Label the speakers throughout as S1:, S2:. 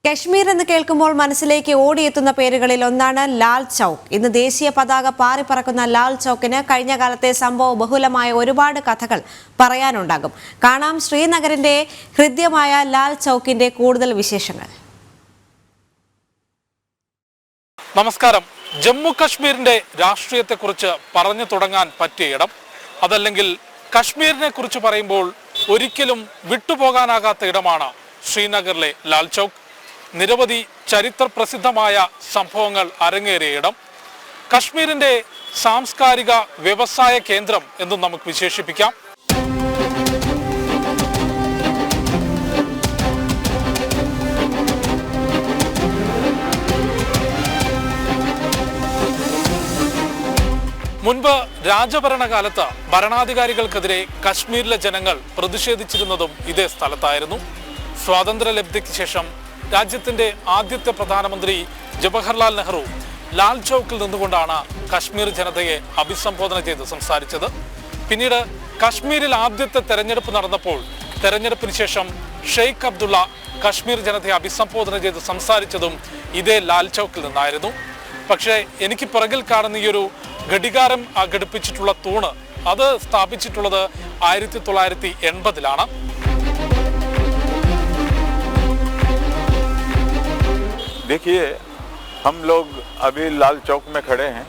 S1: കശ്മീർ എന്ന് കേൾക്കുമ്പോൾ മനസ്സിലേക്ക് ഓടിയെത്തുന്ന പേരുകളിൽ ഒന്നാണ് ലാൽ ചൗക്ക്. ഇന്ന് ദേശീയ പതാക പാറിപ്പറക്കുന്ന ലാൽ ചൗക്കിന് കഴിഞ്ഞ കാലത്തെ സംഭവ ബഹുലമായ ഒരുപാട് കഥകൾ പറയാനുണ്ടാകും. കാണാം ശ്രീനഗറിന്റെ ഹൃദ്യമായ ലാൽ ചൗക്കിന്റെ കൂടുതൽ വിശേഷങ്ങൾ.
S2: നമസ്കാരം. ജമ്മു കശ്മീരിന്റെ രാഷ്ട്രീയത്തെക്കുറിച്ച് പറഞ്ഞു തുടങ്ങാൻ പറ്റിയ ഇടം, അതല്ലെങ്കിൽ കശ്മീരിനെ കുറിച്ച് പറയുമ്പോൾ ഒരിക്കലും വിട്ടുപോകാനാകാത്ത ഇടമാണ് ശ്രീനഗറിലെ ലാൽ ചൗക്ക്. നിരവധി ചരിത്ര പ്രസിദ്ധമായ സംഭവങ്ങൾ അരങ്ങേറിയ ഇടം, കശ്മീരിന്റെ സാംസ്കാരിക വ്യവസായ കേന്ദ്രം എന്നും നമുക്ക് വിശേഷിപ്പിക്കാം. മുൻപ് രാജഭരണകാലത്ത് ഭരണാധികാരികൾക്കെതിരെ കശ്മീരിലെ ജനങ്ങൾ പ്രതിഷേധിച്ചിരുന്നതും ഇതേ സ്ഥലത്തായിരുന്നു. സ്വാതന്ത്ര്യലബ്ധിക്ക് ശേഷം രാജ്യത്തിന്റെ ആദ്യത്തെ പ്രധാനമന്ത്രി ജവഹർലാൽ നെഹ്റു ലാൽ ചൗക്കിൽ നിന്നുകൊണ്ടാണ് കശ്മീർ ജനതയെ അഭിസംബോധന ചെയ്ത് സംസാരിച്ചത്. പിന്നീട് കശ്മീരിൽ ആദ്യത്തെ തെരഞ്ഞെടുപ്പ് നടന്നപ്പോൾ തെരഞ്ഞെടുപ്പിന് ശേഷം ഷെയ്ഖ് അബ്ദുള്ള കശ്മീർ ജനതയെ അഭിസംബോധന ചെയ്ത് സംസാരിച്ചതും ഇതേ ലാൽ ചൗക്കിൽ നിന്നായിരുന്നു. പക്ഷേ എനിക്ക് പിറകിൽ കാണുന്ന ഈ ഒരു ഘടികാരം ഘടിപ്പിച്ചിട്ടുള്ള തൂണ്, അത് സ്ഥാപിച്ചിട്ടുള്ളത് 1980-ലാണ്.
S3: देखिए, हम लोग अभी लाल चौक में खड़े हैं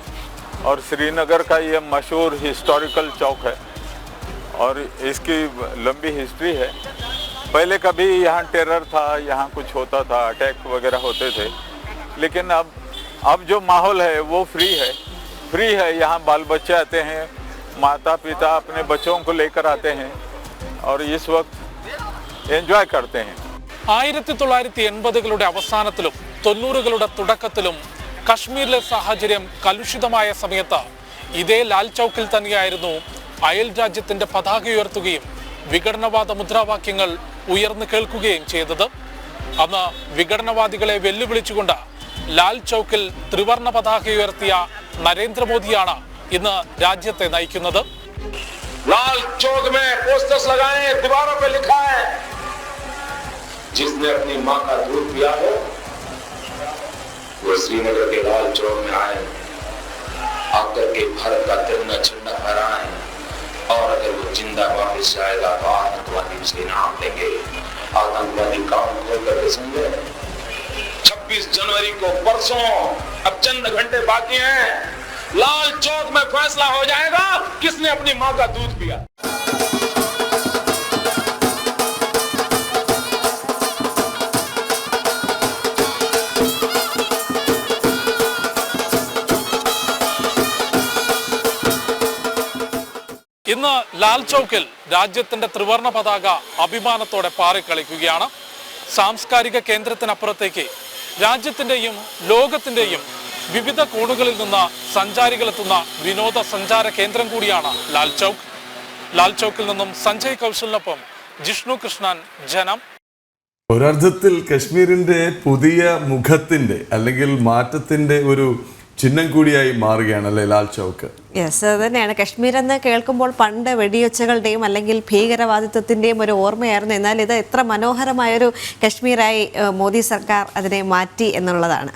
S3: और श्रीनगर का ये मशहूर हिस्टोरिकल चौक है और इसकी लंबी हिस्ट्री है. पहले कभी यहाँ टेरर था, यहाँ कुछ होता था, अटैक वगैरह होते थे, लेकिन अब जो माहौल है वो फ्री है. यहाँ बाल बच्चे आते हैं, माता पिता अपने बच्चों को लेकर आते हैं और इस वक्त एंजॉय करते हैं.
S2: 1980-കളുടെ അവസാനത്തിലും 90-കളുടെ തുടക്കത്തിലും കശ്മീരിലെ സാഹചര്യം കലുഷിതമായ സമയത്ത് ഇതേ ലാൽ ചൗക്കിൽ തന്നെയായിരുന്നു അയൽ രാജ്യത്തിന്റെ പതാക ഉയർത്തുകയും വിഘടനവാദ മുദ്രാവാക്യങ്ങൾ ഉയർന്നു കേൾക്കുകയും ചെയ്തത്. അന്ന് വിഘടനവാദികളെ വെല്ലുവിളിച്ചുകൊണ്ട് ലാൽ ചൗക്കിൽ ത്രിവർണ പതാക ഉയർത്തിയ നരേന്ദ്രമോദിയാണ് ഇന്ന് രാജ്യത്തെ നയിക്കുന്നത്.
S4: लाल चौक में पोस्टर्स लगाए, दीवारों पे लिखा है, जिसने अपनी मां का दूध पिया हो वो श्रीनगर के लाल चौक में आए, आकर के भारत का तिरंगा झंडा फहराए, और अगर वो जिंदा वापस आएगा तो आतंकवादी उसके नाम लेंगे. आतंकवादी काउंट खोल करके समझे. 26 जनवरी को परसों, अब चंद घंटे बाकी हैं, लाल चौक में फैसला हो जाएगा किसने अपनी मां का दूध पिया.
S2: ഇന്ന് ലാൽ ചൗക്കിൽ രാജ്യത്തിന്റെ ത്രിവർണ പതാക അഭിമാനത്തോടെ പാറിക്കളിക്കുകയാണ്. സാംസ്കാരിക കേന്ദ്രത്തിനപ്പുറത്തേക്ക് രാജ്യത്തിന്റെയും ലോകത്തിന്റെയും വിവിധ കോണുകളിൽ നിന്ന് സഞ്ചാരികളെത്തുന്ന വിനോദസഞ്ചാര കേന്ദ്രം കൂടിയാണ് ലാൽ ചൗക്ക്. ലാൽ ചൗക്കിൽ നിന്നും സഞ്ജയ് കൗശലിനൊപ്പം ജിഷ്ണു കൃഷ്ണൻ, ജനം.
S5: ഒരർത്ഥത്തിൽ കശ്മീരിന്റെ പുതിയ മുഖത്തിന്റെ അല്ലെങ്കിൽ മാറ്റത്തിന്റെ ഒരു ചിഹ്നം കൂടിയായി മാറുകയാണ് അല്ലേ ലാൽ ചൗക്ക്?
S1: യെസ്, അത് തന്നെയാണ്. കശ്മീർ എന്ന് കേൾക്കുമ്പോൾ പണ്ട് വെടിയൊച്ചകളുടെയും അല്ലെങ്കിൽ ഭീകരവാദിത്വത്തിന്റെയും ഒരു ഓർമ്മയായിരുന്നു. എന്നാൽ ഇത് എത്ര മനോഹരമായൊരു കശ്മീരായി മോദി സർക്കാർ അതിനെ മാറ്റി എന്നുള്ളതാണ്.